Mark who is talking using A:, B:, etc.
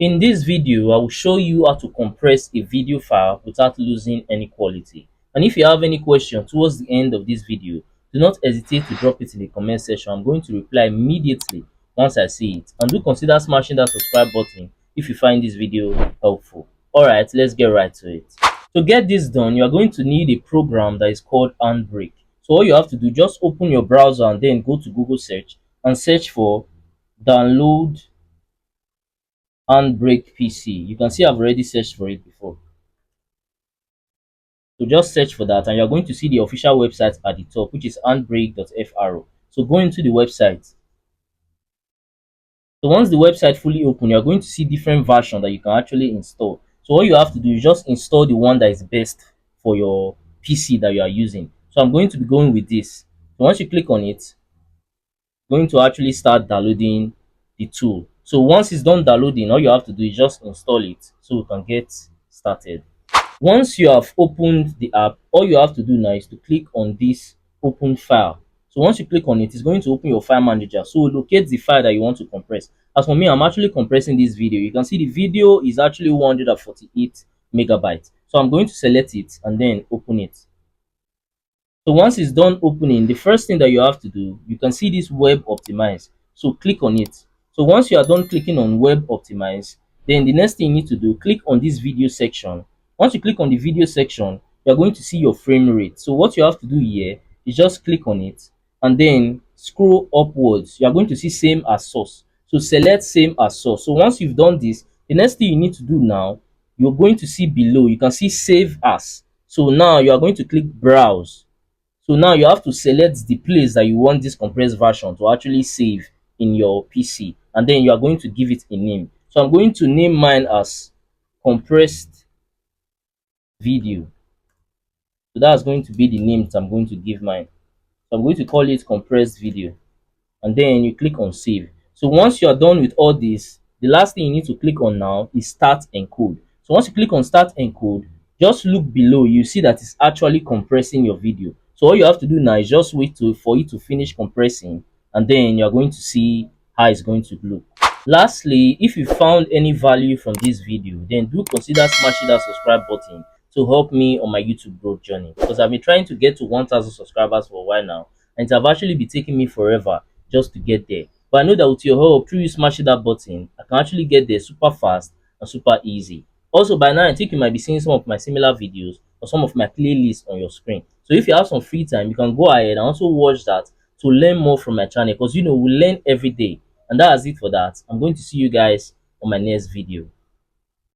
A: In this video, I will show you how to compress a video file without losing any quality. And if you have any question towards the end of this video, do not hesitate to drop it in the comment section. I'm going to reply immediately once I see it. And do consider smashing that subscribe button if you find this video helpful. Alright, let's get right to it. To get this done, you are going to need a program that is called HandBrake. So all you have to do, just open your browser and then go to Google search and search for download HandBrake PC. You can see I've already searched for it before. So just search for that and you're going to see the official website at the top, which is handbrake.fr. So go into the website. So once the website fully open, you're going to see different versions that you can actually install. So all you have to do is just install the one that is best for your PC that you are using. So I'm going to be going with this. So once you click on it, it's going to actually start downloading the tool. So once it's done downloading, all you have to do is just install it so we can get started. Once you have opened the app, all you have to do now is to click on this open file. So once you click on it, it's going to open your file manager. So locate the file that you want to compress. As for me, I'm actually compressing this video. You can see the video is actually 148 megabytes. So I'm going to select it and then open it. So once it's done opening, the first thing that you have to do, you can see this web optimize. So click on it. So once you are done clicking on web optimize, then the next thing you need to do, click on this video section. Once you click on the video section, you're going to see your frame rate. So what you have to do here is just click on it and then scroll upwards. You're going to see same as source. So select same as source. So once you've done this, the next thing you need to do now, you're going to see below, you can see save as. So now you are going to click browse. So now you have to select the place that you want this compressed version to actually save in your PC, and then you are going to give it a name. So I'm going to name mine as compressed video. So that's going to be the name that I'm going to give mine. So I'm going to call it compressed video, and then you click on save. So once you are done with all this, the last thing you need to click on now is start encode. So once you click on start encode, just look below, you see that it's actually compressing your video. So all you have to do now is just wait for it to finish compressing, and then you're going to see how it's going to look. Lastly, if you found any value from this video, then do consider smashing that subscribe button to help me on my YouTube growth journey, because I've been trying to get to 1,000 subscribers for a while now, and it have actually been taking me forever just to get there. But I know that with your help, through you smashing that button, I can actually get there super fast and super easy. Also, by now, I think you might be seeing some of my similar videos or some of my playlists on your screen. So if you have some free time, you can go ahead and also watch that to learn more from my channel, because we learn every day. And that's it for that. I'm going to see you guys on my next video.